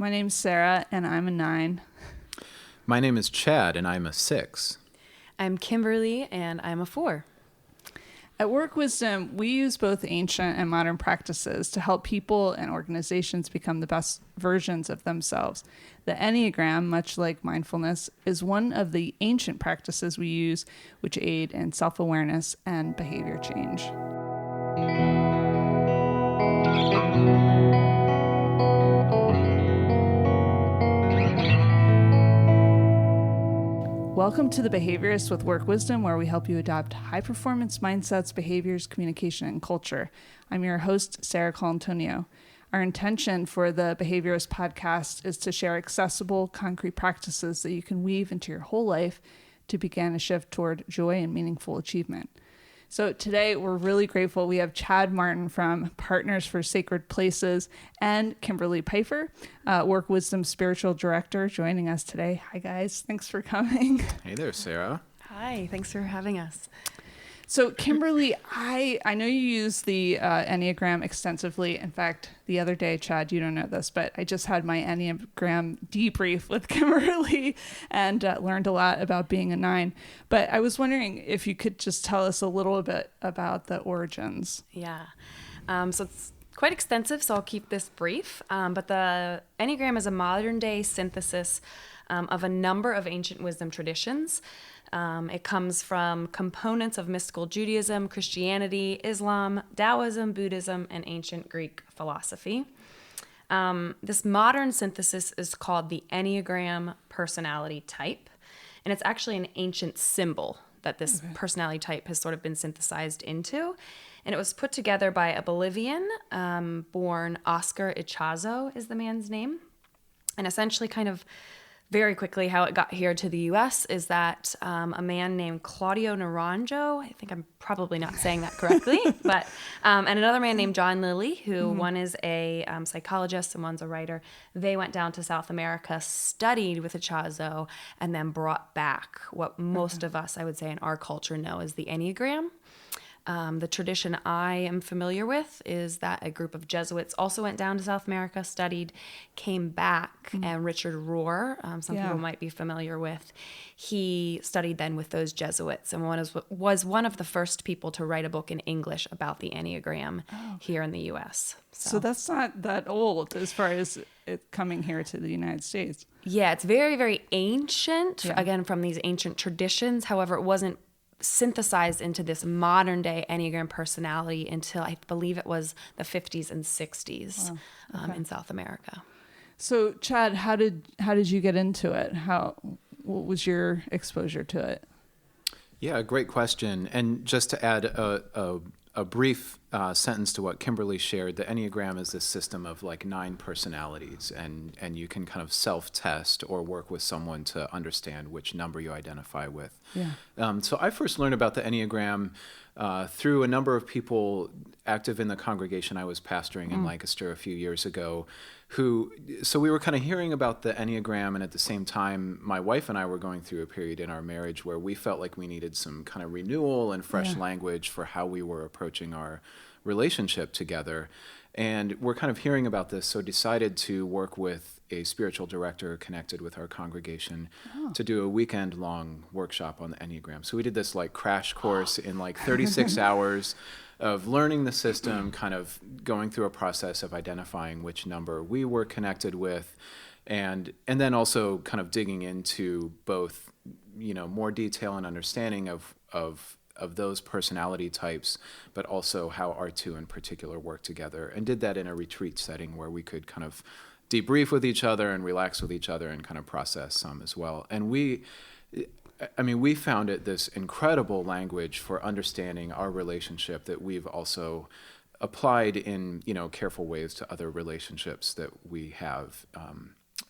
My name's Sarah, and I'm a 9. My name is Chad, and I'm a 6. I'm Kimberly, and I'm a 4. At Work Wisdom, we use both ancient and modern practices to help people and organizations become the best versions of themselves. The Enneagram, much like mindfulness, is one of the ancient practices we use which aid in self-awareness and behavior change. Welcome to The Behaviorist with Work Wisdom, where we help you adopt high-performance mindsets, behaviors, communication, and culture. I'm your host, Sarah Colantonio. Our intention for the Behaviorist podcast is to share accessible, concrete practices that you can weave into your whole life to begin a shift toward joy and meaningful achievement. So today, we're really grateful. We have Chad Martin from Partners for Sacred Places and Kimberly Pfeiffer, Work Wisdom Spiritual Director, joining us today. Hi, guys. Thanks for coming. Hey there, Sarah. Hi, thanks for having us. So, Kimberly, I know you use the Enneagram extensively. In fact, the other day, Chad, you don't know this, but I just had my Enneagram debrief with Kimberly and learned a lot about being a 9. But I was wondering if you could just tell us a little bit about the origins. Yeah. So it's quite extensive, so I'll keep this brief. But the Enneagram is a modern-day synthesis of a number of ancient wisdom traditions. It comes from components of mystical Judaism, Christianity, Islam, Taoism, Buddhism, and ancient Greek philosophy. This modern synthesis is called the Enneagram personality type, and it's actually an ancient symbol that this personality type has sort of been synthesized into. And it was put together by a Bolivian born Oscar Ichazo is the man's name. And essentially kind of very quickly, how it got here to the U.S. is that a man named Claudio Naranjo, I think I'm probably not saying that correctly, but and another man named John Lilly, who one is a psychologist and one's a writer. They went down to South America, studied with Ichazo, and then brought back what most of us, I would say, in our culture know as the Enneagram. The tradition I am familiar with is that a group of Jesuits also went down to South America, studied, came back, and Richard Rohr, some people might be familiar with, he studied then with those Jesuits and was one of the first people to write a book in English about the Enneagram here in the U.S. So that's not that old as far as it coming here to the United States. Yeah, it's very, very ancient, again, from these ancient traditions. However, it wasn't synthesized into this modern day Enneagram personality until I believe it was the 50s and 60s in South America. So, Chad, how did you get into it? What was your exposure to it? Yeah, great question. And just to add a brief sentence to what Kimberly shared, the Enneagram is this system of like 9 personalities, and you can kind of self-test or work with someone to understand which number you identify with. Yeah. So I first learned about the Enneagram through a number of people active in the congregation I was pastoring in Lancaster a few years ago, so we were kind of hearing about the Enneagram, and at the same time, my wife and I were going through a period in our marriage where we felt like we needed some kind of renewal and fresh language for how we were approaching our relationship together. And we're kind of hearing about this, so decided to work with a spiritual director connected with our congregation to do a weekend-long workshop on the Enneagram. So we did this like crash course in like 36 hours of learning the system, kind of going through a process of identifying which number we were connected with, and then also kind of digging into both, more detail and understanding of those personality types, but also how our two in particular work together, and did that in a retreat setting where we could kind of debrief with each other and relax with each other and kind of process some as well. And we found it this incredible language for understanding our relationship that we've also applied in, careful ways to other relationships that we have,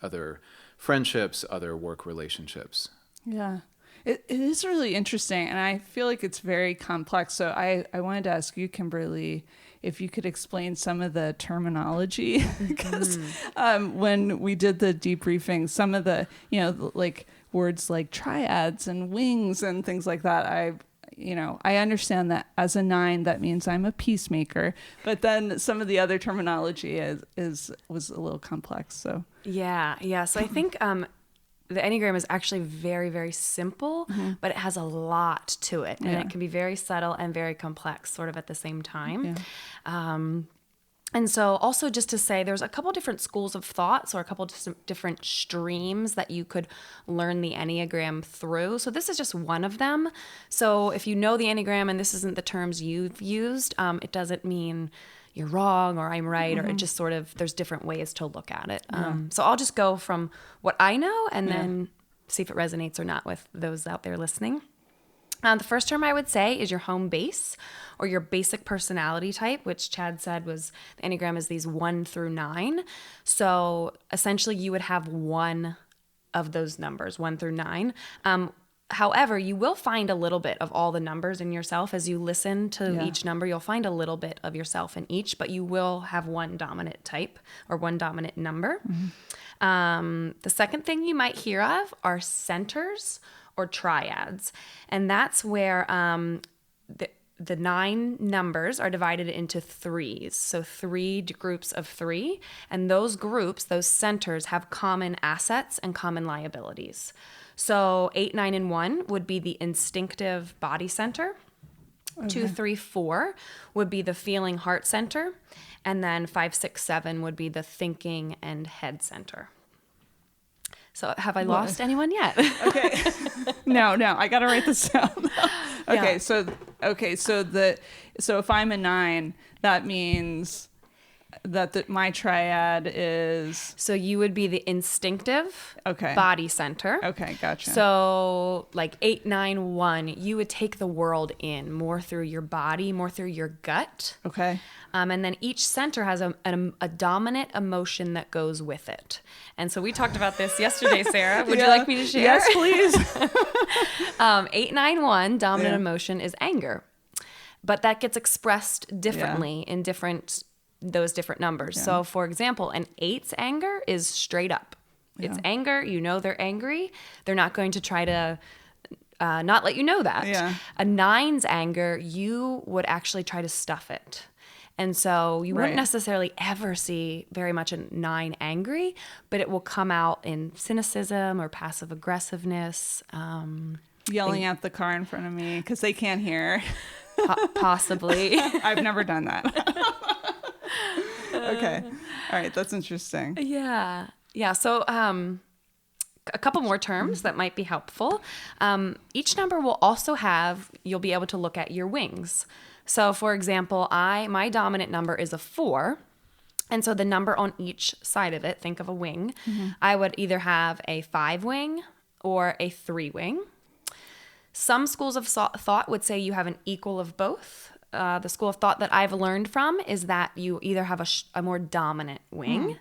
other friendships, other work relationships. Yeah. It is really interesting, and I feel like it's very complex. So I wanted to ask you, Kimberly, if you could explain some of the terminology, because when we did the debriefing, some of the, like words like triads and wings and things like that, I understand that as a 9, that means I'm a peacemaker, but then some of the other terminology was a little complex. So yeah. So I think the Enneagram is actually very, very simple, but it has a lot to it, and it can be very subtle and very complex, sort of at the same time. Yeah. And so also just to say, there's a couple different schools of thoughts or a couple different streams that you could learn the Enneagram through. So this is just one of them. So if you know the Enneagram and this isn't the terms you've used, it doesn't mean you're wrong or I'm right, or it just sort of, there's different ways to look at it. So I'll just go from what I know and then see if it resonates or not with those out there listening. The first term I would say is your home base or your basic personality type, which Chad said was the Enneagram is these 1 through 9. So essentially you would have one of those numbers, 1 through 9. However, you will find a little bit of all the numbers in yourself as you listen to each number. You'll find a little bit of yourself in each, but you will have one dominant type or one dominant number. The second thing you might hear of are centers or triads. And that's where the 9 numbers are divided into 3s. So 3 groups of 3. And those groups, those centers, have common assets and common liabilities. So 8, 9, and 1 would be the instinctive body center. Okay. 2, 3, 4 would be the feeling heart center. And then 5, 6, 7 would be the thinking and head center. So have I lost anyone yet? Okay. No, I got to write this down. Okay. Yeah. So if I'm a 9, that means that my triad is... So you would be the instinctive body center. Okay, gotcha. So like 8, 9, 1, you would take the world in more through your body, more through your gut. Okay. And then each center has a dominant emotion that goes with it. And so we talked about this yesterday, Sarah. Would you like me to share? Yes, please. 8, 9, 1, dominant emotion is anger. But that gets expressed differently in those different numbers. Yeah. So for example, an 8's anger is straight up. It's anger. You know they're angry. They're not going to try to not let you know that. Yeah. A 9's anger, you would actually try to stuff it. And so you wouldn't necessarily ever see very much a 9 angry, but it will come out in cynicism or passive aggressiveness. Yelling at the car in front of me because they can't hear. Possibly. I've never done that. Okay. All right. That's interesting. Yeah. So a couple more terms that might be helpful. Each number will also you'll be able to look at your wings. So for example, my dominant number is a 4. And so the number on each side of it, think of a wing. I would either have a 5 wing or a 3 wing. Some schools of thought would say you have an equal of both. The school of thought that I've learned from is that you either have a more dominant wing.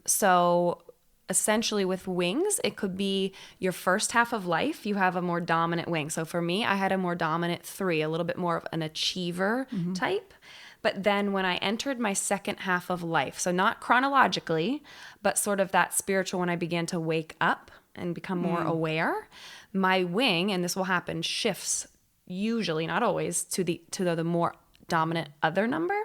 So essentially with wings, it could be your first half of life, you have a more dominant wing. So for me, I had a more dominant 3, a little bit more of an achiever type. But then when I entered my second half of life, so not chronologically, but sort of that spiritual, when I began to wake up and become more aware, my wing, and this will happen, shifts usually, not always, to the more dominant other number.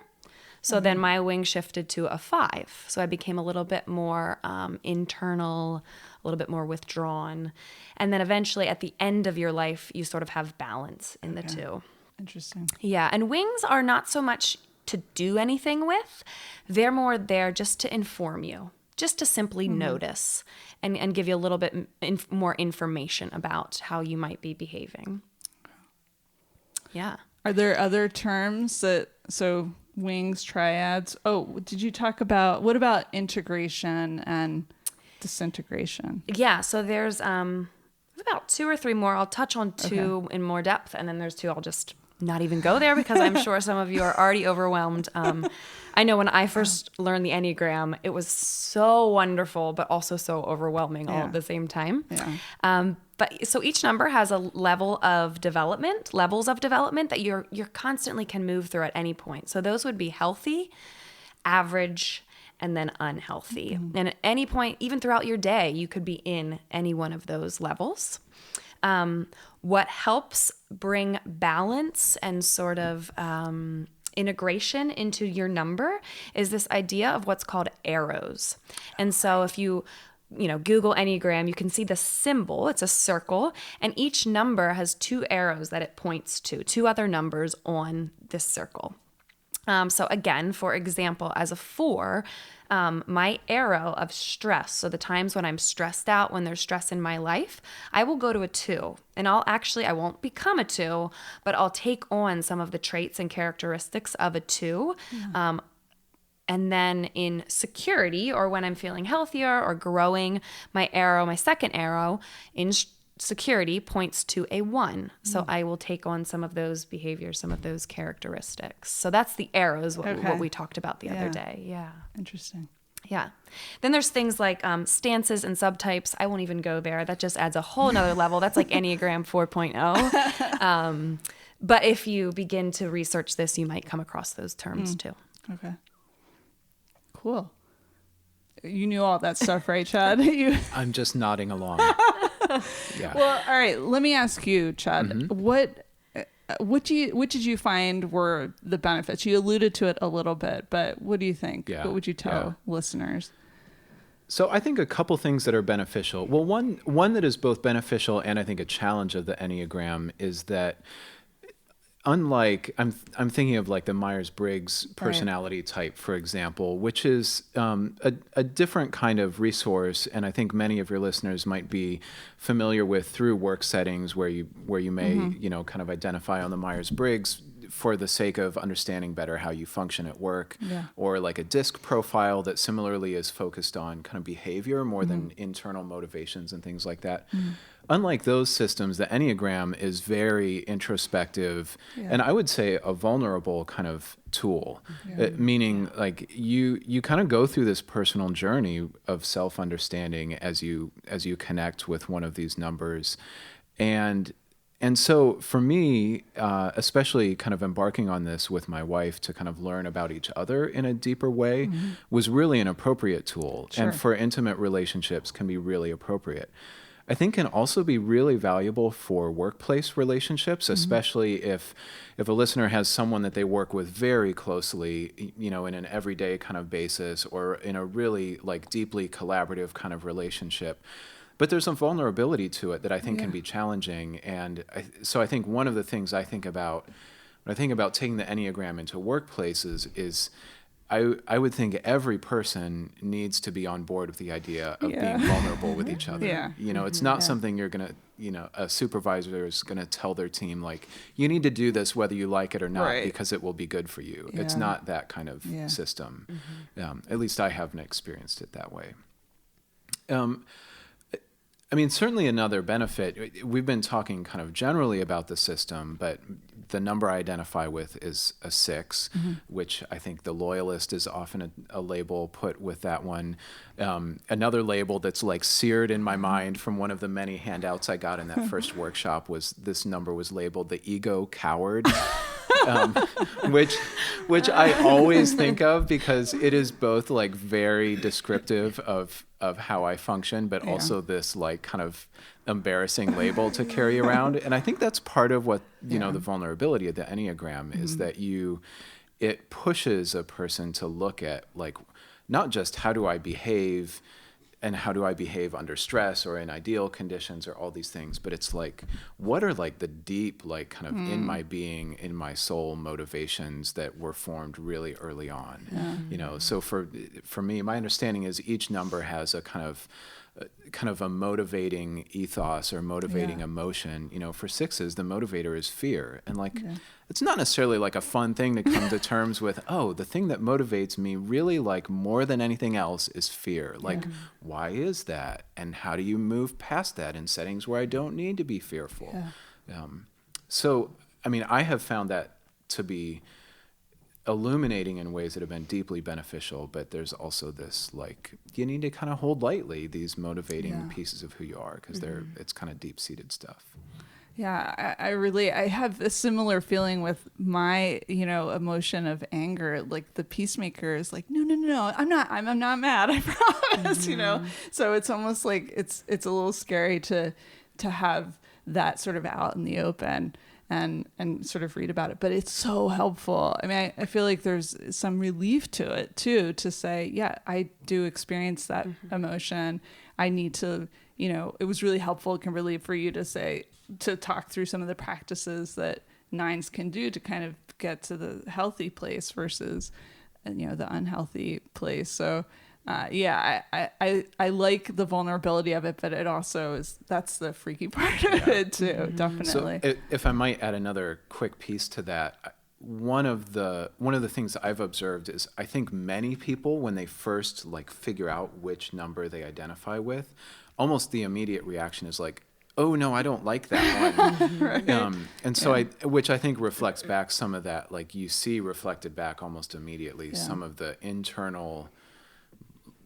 So then my wing shifted to a 5. So I became a little bit more internal, a little bit more withdrawn. And then eventually at the end of your life, you sort of have balance in the two. Interesting. Yeah. And wings are not so much to do anything with. They're more there just to inform you, just to simply notice and give you a little bit more information about how you might be behaving. Yeah. Are there other terms so wings, triads? Oh, did you talk about, what about integration and disintegration? Yeah. So there's about 2 or 3 more. I'll touch on 2 in more depth. And then there's 2 I'll just not even go there because I'm sure some of you are already overwhelmed. I know when I first learned the Enneagram, it was so wonderful, but also so overwhelming all at the same time. Yeah. But so each number has a levels of development that you're constantly can move through at any point. So those would be healthy, average, and then unhealthy. And at any point, even throughout your day, you could be in any one of those levels. What helps bring balance and sort of integration into your number is this idea of what's called arrows. And so if you Google Enneagram, you can see the symbol. It's a circle, and each number has 2 arrows that it points to, 2 other numbers on this circle. So again, for example, as a 4, my arrow of stress, so the times when I'm stressed out, when there's stress in my life, I will go to a 2. And I won't become a 2, but I'll take on some of the traits and characteristics of a 2. Yeah. And then in security, or when I'm feeling healthier or growing, my second arrow in security points to a 1. So I will take on some of those behaviors, some of those characteristics. So that's the arrows, what we talked about the other day. Yeah. Interesting. Yeah. Then there's things like stances and subtypes. I won't even go there. That just adds a whole nother level. That's like Enneagram 4.0. But if you begin to research this, you might come across those terms too. Okay. Cool. You knew all that stuff, right, Chad? I'm just nodding along. Yeah. Well, all right. Let me ask you, Chad. What did you find were the benefits? You alluded to it a little bit, but what do you think? Yeah. What would you tell listeners? So I think a couple things that are beneficial. Well, one that is both beneficial and I think a challenge of the Enneagram is that unlike, I'm thinking of like the Myers-Briggs personality type, for example, which is a different kind of resource, and I think many of your listeners might be familiar with through work settings where you may kind of identify on the Myers-Briggs for the sake of understanding better how you function at work, or like a DISC profile that similarly is focused on kind of behavior more than internal motivations and things like that. Unlike those systems, the Enneagram is very introspective, and I would say a vulnerable kind of tool, meaning like you kind of go through this personal journey of self-understanding as you connect with one of these numbers. And so for me, especially kind of embarking on this with my wife to kind of learn about each other in a deeper way was really an appropriate tool. Sure. And for intimate relationships can be really appropriate. I think can also be really valuable for workplace relationships, especially if a listener has someone that they work with very closely, in an everyday kind of basis or in a really like deeply collaborative kind of relationship. But there's some vulnerability to it that I think can be challenging. And so I think one of the things I think about when I think about taking the Enneagram into workplaces is I would think every person needs to be on board with the idea of being vulnerable with each other. Yeah. It's not something you're going to, a supervisor is going to tell their team, like, you need to do this whether you like it or not because it will be good for you. Yeah. It's not that kind of system. At least I haven't experienced it that way. Certainly another benefit, we've been talking kind of generally about the system, but the number I identify with is a 6, which I think the loyalist is often a label put with that one. Another label that's like seared in my mind from one of the many handouts I got in that first workshop was this number was labeled the ego coward. Which I always think of because it is both like very descriptive of how I function, but also this like kind of embarrassing label to carry around. And I think that's part of what, the vulnerability of the Enneagram is that it pushes a person to look at like, not just how do I behave and how do I behave under stress or in ideal conditions or all these things, but it's like, what are like the deep, like kind of in my being, in my soul motivations that were formed really early on, So for me, my understanding is each number has a kind of a motivating ethos or motivating emotion. For 6s, the motivator is fear. And like, it's not necessarily like a fun thing to come to terms with, the thing that motivates me really like more than anything else is fear. Like, why is that? And how do you move past that in settings where I don't need to be fearful? So, I have found that to be illuminating in ways that have been deeply beneficial, but there's also this like you need to kind of hold lightly these motivating pieces of who you are because it's kind of deep-seated stuff. Yeah, I have a similar feeling with my, emotion of anger. Like the peacemaker is like, no, I'm not mad. I promise, So it's almost like it's a little scary to have that sort of out in the open and sort of read about it. But it's so helpful. I mean, I feel like there's some relief to it too, to say, yeah, I do experience that emotion. I need to, it was really helpful, Kimberly, for you to talk through some of the practices that 9s can do to kind of get to the healthy place versus, the unhealthy place. So, I like the vulnerability of it, but it also that's the freaky part of it too, definitely. So if I might add another quick piece to that, one of the things I've observed is I think many people, when they first figure out which number they identify with, almost the immediate reaction is like, oh no, I don't like that one. Right. And so which I think reflects back some of that, you see reflected back almost immediately, some of the internal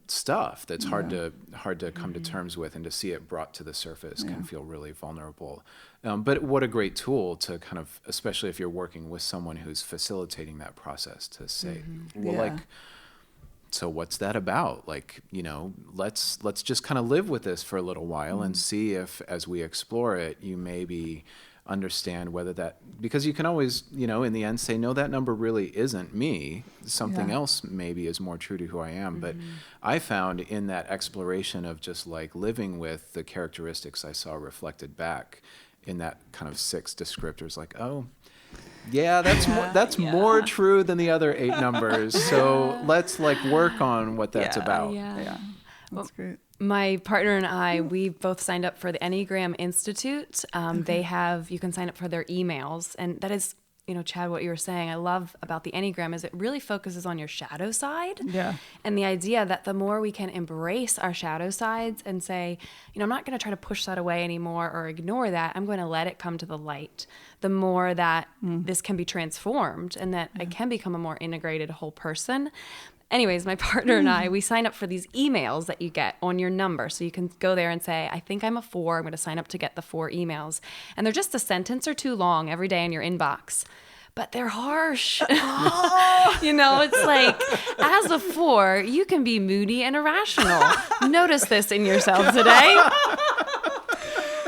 stuff that's hard to come to terms with, and to see it brought to the surface can feel really vulnerable. But what a great tool to kind of, especially if you're working with someone who's facilitating that process, to say, so what's that about? Let's just kind of live with this for a little while and see if, as we explore it, you maybe understand whether that, because you can always, in the end say, no, that number really isn't me. Something else maybe is more true to who I am. But I found in that exploration of just living with the characteristics I saw reflected back in that kind of 6 descriptors, oh, yeah, that's more true than the other 8 numbers. So let's work on what that's about. Yeah. That's great. My partner and I, we both signed up for the Enneagram Institute. You can sign up for their emails. And that is, Chad, what you were saying, I love about the Enneagram is it really focuses on your shadow side. Yeah. And the idea that the more we can embrace our shadow sides and say, I'm not going to try to push that away anymore or ignore that. I'm going to let it come to the light. The more that this can be transformed and that I can become a more integrated whole person. Anyways, my partner and I, we sign up for these emails that you get on your number. So you can go there and say, I think I'm a 4. I'm going to sign up to get the 4 emails. And they're just a sentence or 2 long every day in your inbox. But they're harsh. It's as a 4, you can be moody and irrational. Notice this in yourself today.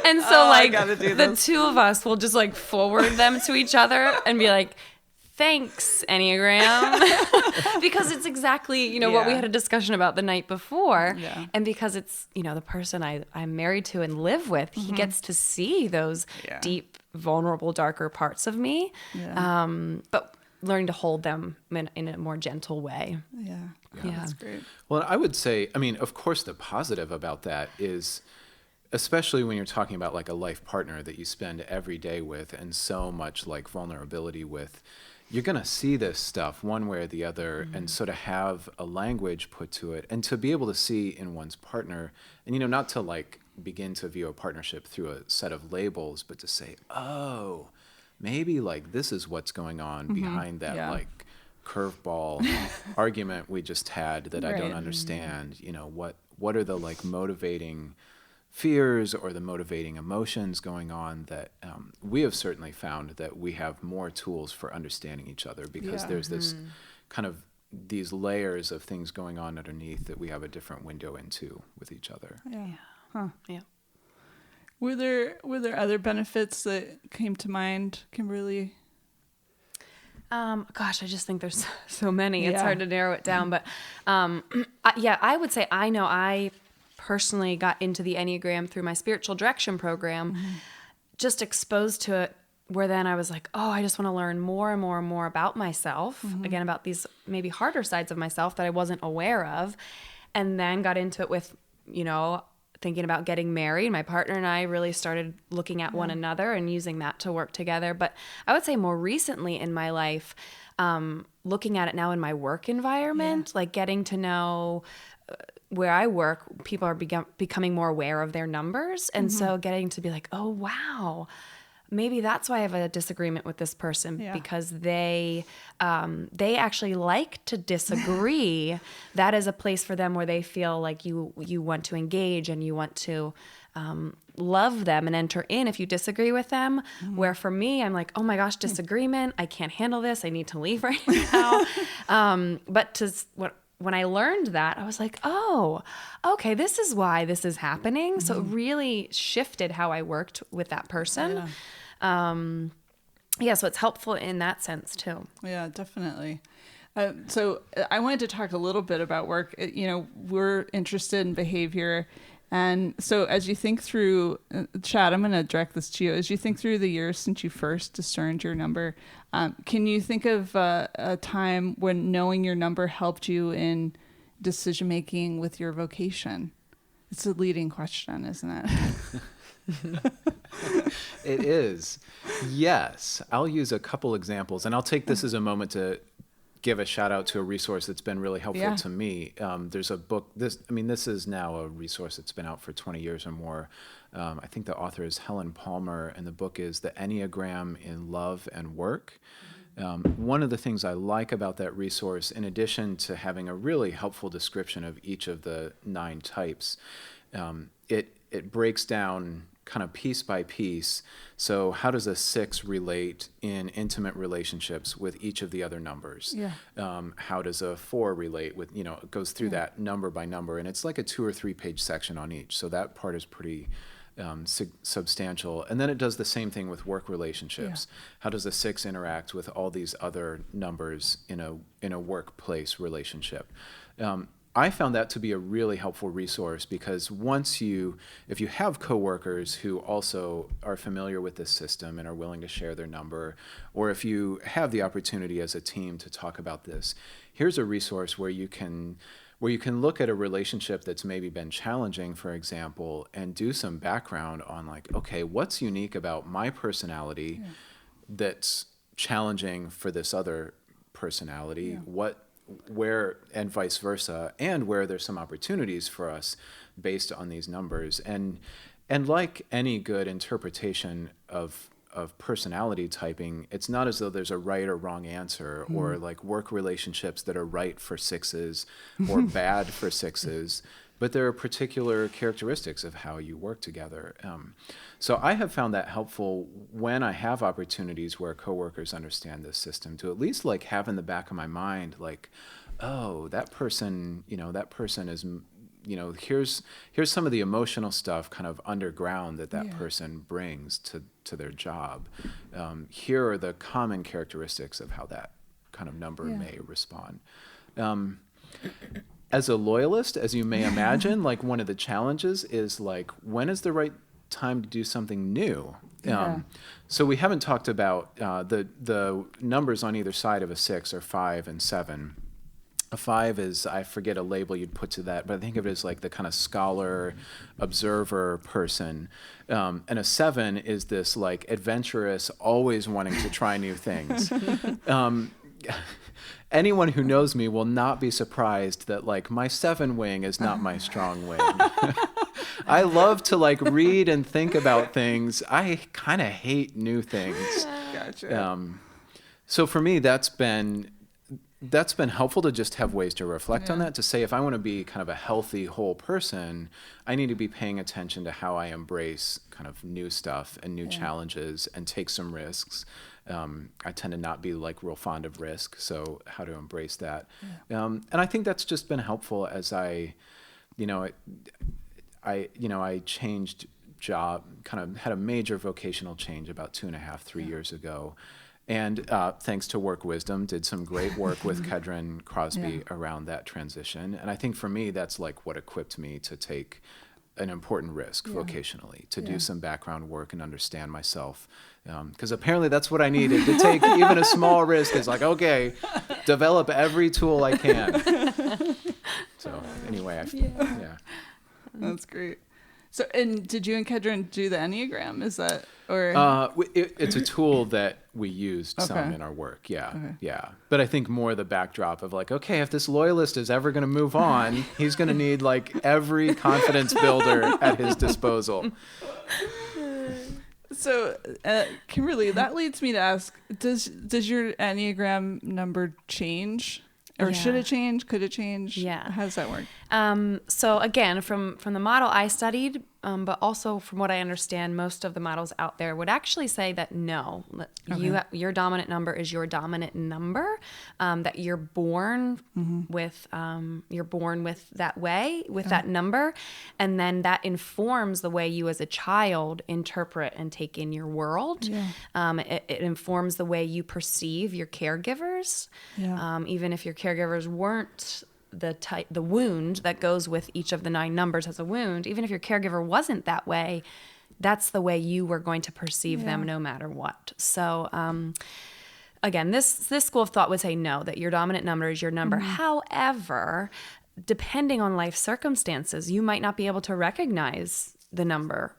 And so the 2 of us will just forward them to each other and be like, thanks, Enneagram. Because it's exactly, what we had a discussion about the night before. Yeah. And because it's, the person I'm married to and live with, he gets to see those deep, vulnerable, darker parts of me. Yeah. But learning to hold them in a more gentle way. Yeah. That's great. Well, I would say, of course, the positive about that is, especially when you're talking about a life partner that you spend every day with and so much vulnerability with, you're going to see this stuff one way or the other, and so to have a language put to it and to be able to see in one's partner, and not to begin to view a partnership through a set of labels, but to say, oh, maybe this is what's going on behind that curveball argument we just had that I don't understand. What are the motivating fears or the motivating emotions going on that we have certainly found that we have more tools for understanding each other, because there's this kind of these layers of things going on underneath that we have a different window into with each other. Yeah. Huh. Yeah. Were there other benefits that came to mind, Kimberly? Gosh, I just think there's so many. It's hard to narrow it down, but I would say I personally got into the Enneagram through my spiritual direction program, just exposed to it, where then I was like, oh, I just want to learn more and more and more about myself, again, about these maybe harder sides of myself that I wasn't aware of, and then got into it with, thinking about getting married. My partner and I really started looking at one another and using that to work together. But I would say more recently in my life, looking at it now in my work environment, getting to know where I work, people are becoming more aware of their numbers. And so getting to be like, oh, wow, maybe that's why I have a disagreement with this person, because they actually like to disagree. That is a place for them where they feel like you want to engage and you want to love them and enter in if you disagree with them. Where for me, I'm like, oh my gosh, disagreement. I can't handle this. I need to leave right now. When I learned that, I was like, oh, okay, this is why this is happening. So it really shifted how I worked with that person. So it's helpful in that sense too. Yeah, definitely. So I wanted to talk a little bit about work. We're interested in behavior. And so as you think through, Chad, I'm going to direct this to you. As you think through the years since you first discerned your number, can you think of a time when knowing your number helped you in decision-making with your vocation? It's a leading question, isn't it? It is. Yes. I'll use a couple examples, and I'll take this as a moment to give a shout out to a resource that's been really helpful to me. There's a book, this is now a resource that's been out for 20 years or more. I think the author is Helen Palmer, and the book is The Enneagram in Love and Work. One of the things I like about that resource, in addition to having a really helpful description of each of the 9 types, it breaks down kind of piece by piece. So how does a 6 relate in intimate relationships with each of the other numbers? How does a 4 relate with, it goes through that number by number, and it's like a 2 or 3 page section on each. So that part is pretty substantial. And then it does the same thing with work relationships. How does a 6 interact with all these other numbers in a workplace relationship? I found that to be a really helpful resource, because if you have coworkers who also are familiar with this system and are willing to share their number, or if you have the opportunity as a team to talk about this, here's a resource where you can look at a relationship that's maybe been challenging, for example, and do some background on like, okay, what's unique about my personality that's challenging for this other personality? Where, and vice versa, and where there's some opportunities for us based on these numbers. And like any good interpretation of personality typing, it's not as though there's a right or wrong answer, or like work relationships that are right for 6s or bad for 6s, but there are particular characteristics of how you work together. So I have found that helpful when I have opportunities where coworkers understand this system, to at least like have in the back of my mind, like, oh, that person is, here's some of the emotional stuff kind of underground that person brings to their job. Here are the common characteristics of how that kind of number may respond. As a loyalist, as you may imagine, like one of the challenges is like, when is the right time to do something new? So we haven't talked about the numbers on either side of a 6 are 5 and 7. A 5 is, I forget a label you'd put to that, but I think of it as like the kind of scholar, observer person. And a 7 is this like adventurous, always wanting to try new things. Anyone who knows me will not be surprised that like my 7 wing is not my strong wing. I love to like read and think about things. I kind of hate new things. Gotcha. So for me, that's been helpful to just have ways to reflect on that, to say, if I want to be kind of a healthy whole person, I need to be paying attention to how I embrace kind of new stuff and new challenges and take some risks. I tend to not be like real fond of risk, so how to embrace that. And I think that's just been helpful as I changed job, kind of had a major vocational change about 2.5, 3 years ago. And thanks to Work Wisdom, did some great work with Kedron Crosby around that transition. And I think for me, that's like what equipped me to take an important risk vocationally, to do some background work and understand myself. Because apparently that's what I needed, to take even a small risk. Is like, okay, develop every tool I can. So anyway, That's great. So, and did you and Kedron do the Enneagram? Is that, or? It's a tool that we used some in our work. But I think more the backdrop of like, okay, if this loyalist is ever going to move on, he's going to need like every confidence builder at his disposal. So, Kimberly, that leads me to ask, does your Enneagram number change? Or should it change? Could it change? Yeah. How does that work? So again, from the model I studied, but also from what I understand, most of the models out there would actually say that no, your dominant number is your dominant number, that you're born with that way, with that number, and then that informs the way you as a child interpret and take in your world. Yeah. It informs the way you perceive your caregivers, even if your caregivers weren't the wound that goes with each of the 9 numbers as a wound. Even if your caregiver wasn't that way, that's the way you were going to perceive them no matter what. So again, this school of thought would say no, that your dominant number is your number. However, depending on life circumstances, you might not be able to recognize the number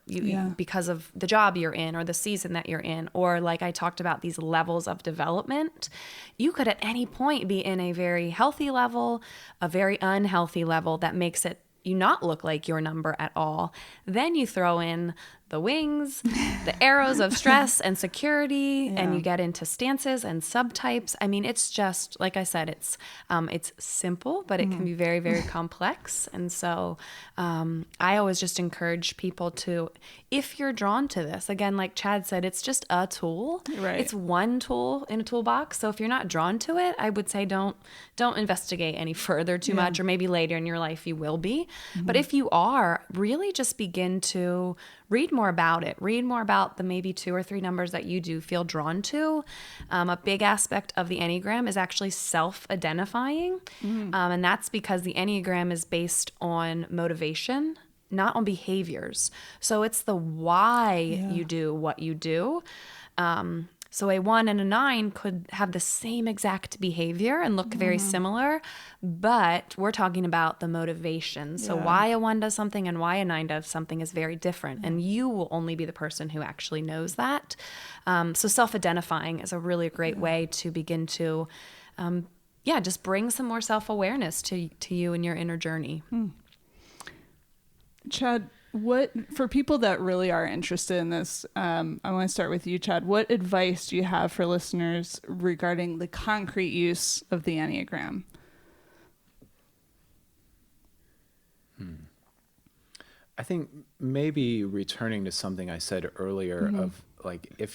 because of the job you're in or the season that you're in, or like I talked about, these levels of development. You could at any point be in a very healthy level, a very unhealthy level that makes it you not look like your number at all. Then you throw in the wings, the arrows of stress and security, and you get into stances and subtypes. I mean, it's just, like I said, it's simple, but it can be very, very complex. And so I always just encourage people to, if you're drawn to this, again, like Chad said, it's just a tool. Right. It's one tool in a toolbox. So if you're not drawn to it, I would say don't investigate any further too much, or maybe later in your life you will be. But if you are, really just begin to read more about it. Read more about the maybe 2 or 3 numbers that you do feel drawn to. A big aspect of the Enneagram is actually self-identifying. And that's because the Enneagram is based on motivation, not on behaviors. So it's the why you do what you do. So a 1 and a 9 could have the same exact behavior and look very similar, but we're talking about the motivation. So why a 1 does something and why a 9 does something is very different. And you will only be the person who actually knows that. So self-identifying is a really great way to begin to, just bring some more self-awareness to you and your inner journey. Chad, what, for people that really are interested in this, I want to start with you, Chad. What advice do you have for listeners regarding the concrete use of the Enneagram? I think maybe returning to something I said earlier of like, if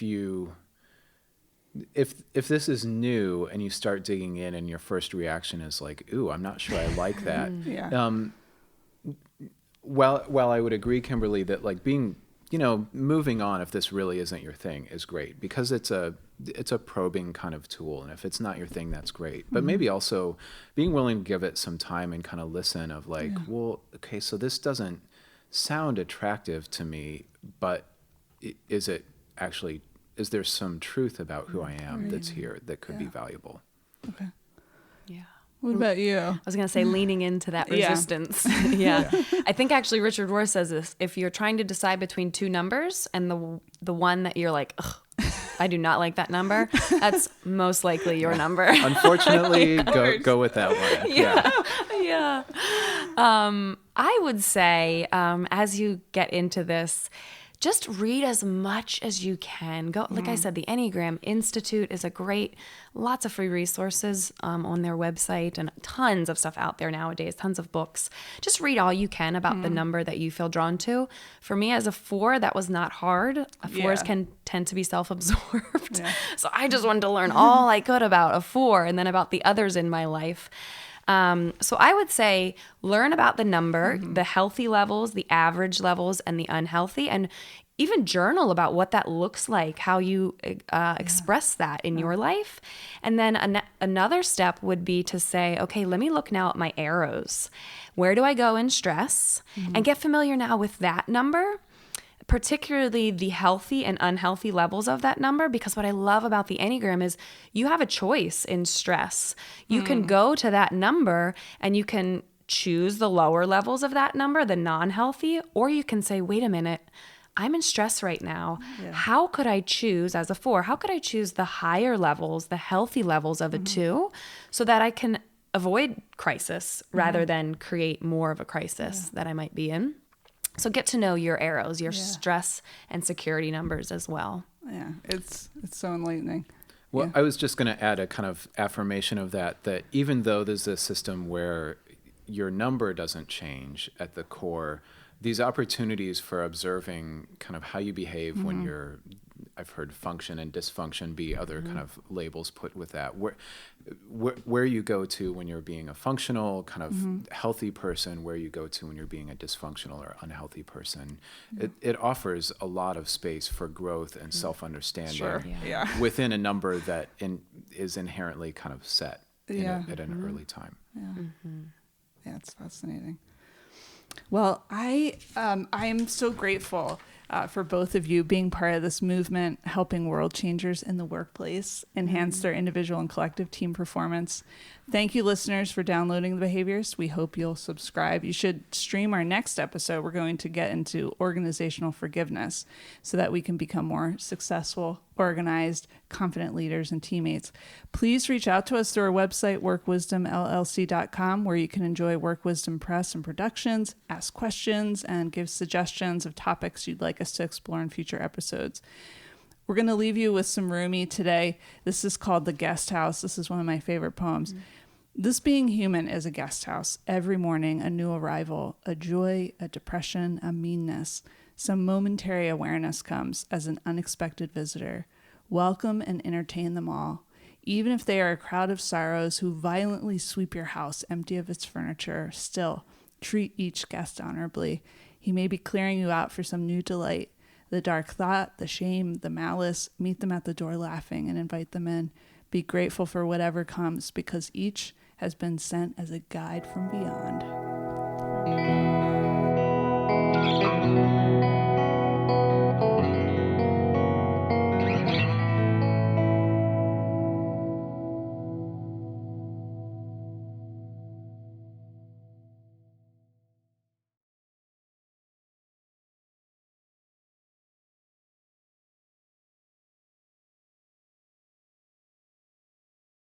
this is new and you start digging in and your first reaction is like, ooh, I'm not sure I like that. While I would agree, Kimberly, that like being, moving on if this really isn't your thing is great, because it's a probing kind of tool. And if it's not your thing, that's great. But maybe also being willing to give it some time and kind of listen of like, well, okay, so this doesn't sound attractive to me, but is there some truth about who I am that's here that could be valuable? Okay. Yeah. What about you? I was going to say leaning into that resistance. I think actually Richard Rohr says this. If you're trying to decide between 2 numbers and the one that you're like, ugh, I do not like that number, that's most likely your number. Unfortunately, go with that one. Yeah. I would say as you get into this, just read as much as you can. Go, like I said, the Enneagram Institute is lots of free resources on their website, and tons of stuff out there nowadays, tons of books. Just read all you can about the number that you feel drawn to. For me, as a 4, that was not hard. 4s can tend to be self-absorbed. So I just wanted to learn all I could about a 4 and then about the others in my life. So I would say learn about the number, the healthy levels, the average levels, and the unhealthy, and even journal about what that looks like, how you express that in your life. And then another step would be to say, okay, let me look now at my arrows. Where do I go in stress? And get familiar now with that number, particularly the healthy and unhealthy levels of that number, because what I love about the Enneagram is you have a choice in stress. You can go to that number and you can choose the lower levels of that number, the non-healthy, or you can say, wait a minute, I'm in stress right now. How could I choose, as a 4, how could I choose the higher levels, the healthy levels of a 2, so that I can avoid crisis rather than create more of a crisis that I might be in? So get to know your arrows, your stress and security numbers as well. Yeah, it's so enlightening. Well, I was just going to add a kind of affirmation of that even though there's a system where your number doesn't change at the core, these opportunities for observing kind of how you behave when you're, I've heard function and dysfunction be other kind of labels put with that. Where you go to when you're being a functional kind of healthy person, where you go to when you're being a dysfunctional or unhealthy person, it offers a lot of space for growth and self-understanding within a number that is inherently kind of set at an early time. Yeah, it's fascinating. Well, I am so grateful for both of you being part of this movement, helping world changers in the workplace enhance their individual and collective team performance. Thank you, listeners, for downloading The Behaviorist. We hope you'll subscribe. You should stream our next episode. We're going to get into organizational forgiveness so that we can become more successful, organized, confident leaders and teammates. Please reach out to us through our website, workwisdomllc.com, where you can enjoy Work Wisdom press and productions, ask questions, and give suggestions of topics you'd like us to explore in future episodes. We're going to leave you with some Rumi today. This is called The Guest House. This is one of my favorite poems. This being human is a guest house. Every morning, a new arrival, a joy, a depression, a meanness. Some momentary awareness comes as an unexpected visitor. Welcome and entertain them all. Even if they are a crowd of sorrows who violently sweep your house empty of its furniture, still treat each guest honorably. He may be clearing you out for some new delight. The dark thought, the shame, the malice, meet them at the door laughing and invite them in. Be grateful for whatever comes because each has been sent as a guide from beyond.